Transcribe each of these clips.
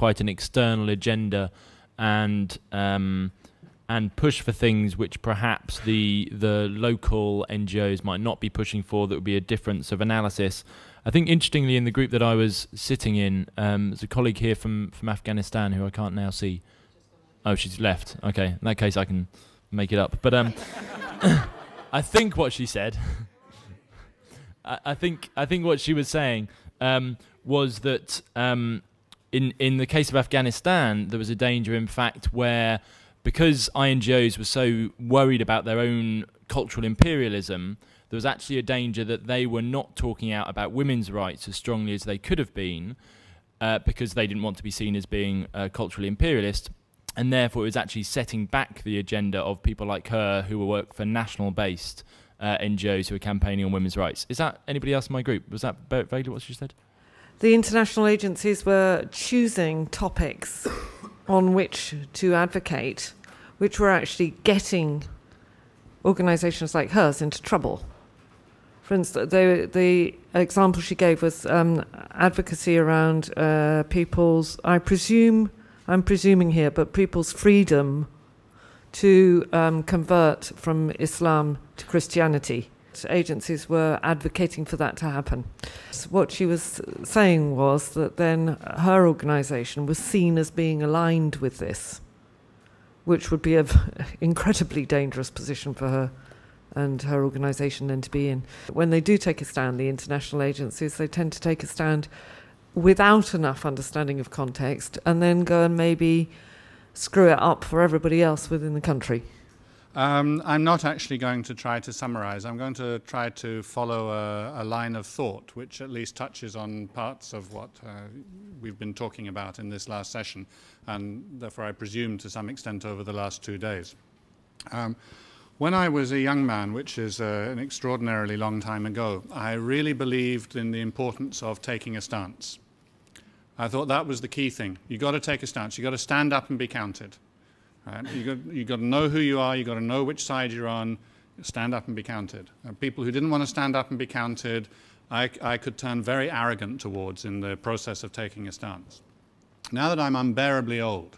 quite an external agenda and push for things which perhaps the local NGOs might not be pushing for. That would be a difference of analysis. I think interestingly, in the group that I was sitting in, there's a colleague here from Afghanistan who I can't now see. Oh, she's left. Okay, in that case I can make it up. But I think what she said, I think what she was saying was that in the case of Afghanistan, there was a danger, in fact, where because INGOs were so worried about their own cultural imperialism, there was actually a danger that they were not talking out about women's rights as strongly as they could have been because they didn't want to be seen as being culturally imperialist. And therefore, it was actually setting back the agenda of people like her who work for national-based NGOs who are campaigning on women's rights. Is that anybody else in my group? Was that vaguely what she said? The international agencies were choosing topics on which to advocate, which were actually getting organisations like hers into trouble. For instance, the example she gave was advocacy around people's, I'm presuming here, but people's freedom to convert from Islam to Christianity. Agencies were advocating for that to happen. So what she was saying was that then her organisation was seen as being aligned with this, which would be an incredibly dangerous position for her and her organisation then to be in. When they do take a stand, the international agencies, they tend to take a stand without enough understanding of context and then go and maybe screw it up for everybody else within the country. I'm not actually going to try to summarize. I'm going to try to follow a line of thought which at least touches on parts of what we've been talking about in this last session, and therefore I presume to some extent over the last 2 days. When I was a young man, which is an extraordinarily long time ago, I really believed in the importance of taking a stance. I thought that was the key thing. You've got to take a stance. You've got to stand up and be counted. Right? You've got to know who you are. You've got to know which side you're on. Stand up and be counted. People who didn't want to stand up and be counted, I could turn very arrogant towards in the process of taking a stance. Now that I'm unbearably old,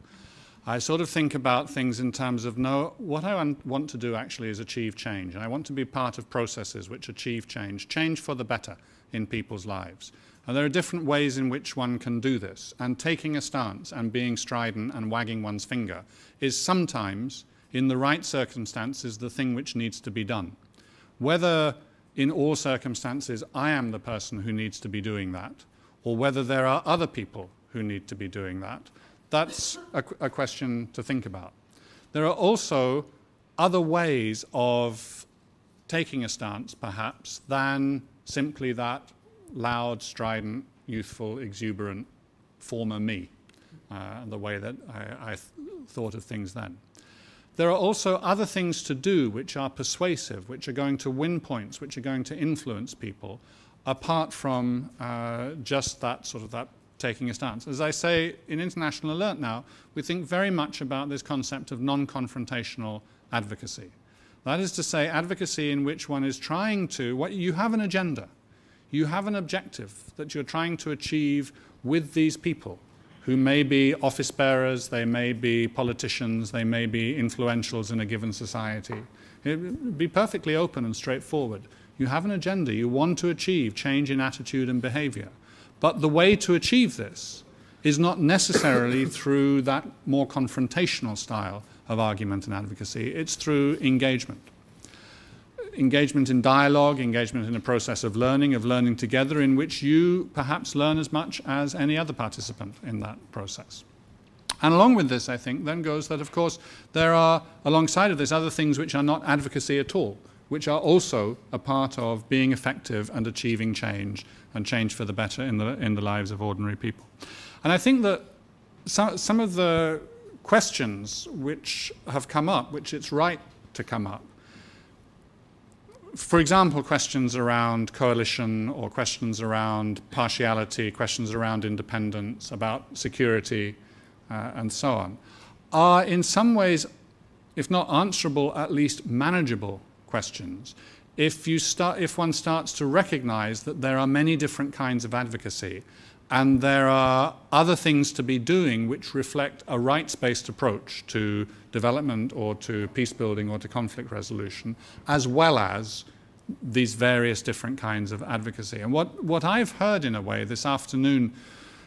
I sort of think about things in terms of, no, what I want to do actually is achieve change. And I want to be part of processes which achieve change for the better in people's lives. And there are different ways in which one can do this. And taking a stance and being strident and wagging one's finger is sometimes, in the right circumstances, the thing which needs to be done. Whether in all circumstances I am the person who needs to be doing that, or whether there are other people who need to be doing that, that's a question to think about. There are also other ways of taking a stance, perhaps, than simply that loud, strident, youthful, exuberant former me, the way that I thought of things then. There are also other things to do which are persuasive, which are going to win points, which are going to influence people, apart from just that sort of that taking a stance. As I say, in International Alert now, we think very much about this concept of non-confrontational advocacy. That is to say, advocacy in which one is trying to, you have an agenda, you have an objective that you're trying to achieve with these people who may be office bearers, they may be politicians, they may be influentials in a given society. It would be perfectly open and straightforward. You have an agenda, you want to achieve change in attitude and behavior. But the way to achieve this is not necessarily through that more confrontational style of argument and advocacy. It's through engagement. Engagement in dialogue, engagement in a process of learning together, in which you perhaps learn as much as any other participant in that process. And along with this, I think, then goes that, of course, there are, alongside of this, other things which are not advocacy at all, which are also a part of being effective and achieving change, and change for the better in the lives of ordinary people. And I think that some of the questions which have come up, which it's right to come up, for example, questions around coalition or questions around partiality, questions around independence, about security, and so on, are in some ways, if not answerable, at least manageable questions. If one starts to recognize that there are many different kinds of advocacy And there are other things to be doing which reflect a rights-based approach to development or to peace building or to conflict resolution, as well as these various different kinds of advocacy. And what I've heard in a way this afternoon,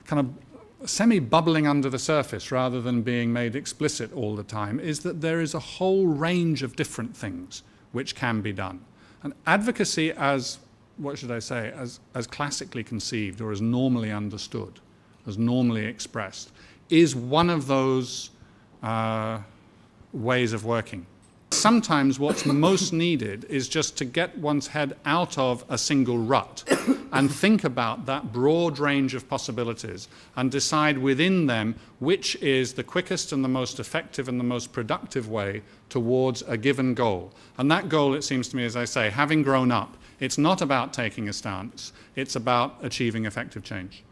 kind of semi-bubbling under the surface rather than being made explicit all the time, is that there is a whole range of different things which can be done. And advocacy as, what should I say, as classically conceived or as normally understood, as normally expressed, is one of those ways of working. Sometimes what's most needed is just to get one's head out of a single rut and think about that broad range of possibilities and decide within them which is the quickest and the most effective and the most productive way towards a given goal. And that goal, it seems to me, as I say, having grown up, it's not about taking a stance, it's about achieving effective change.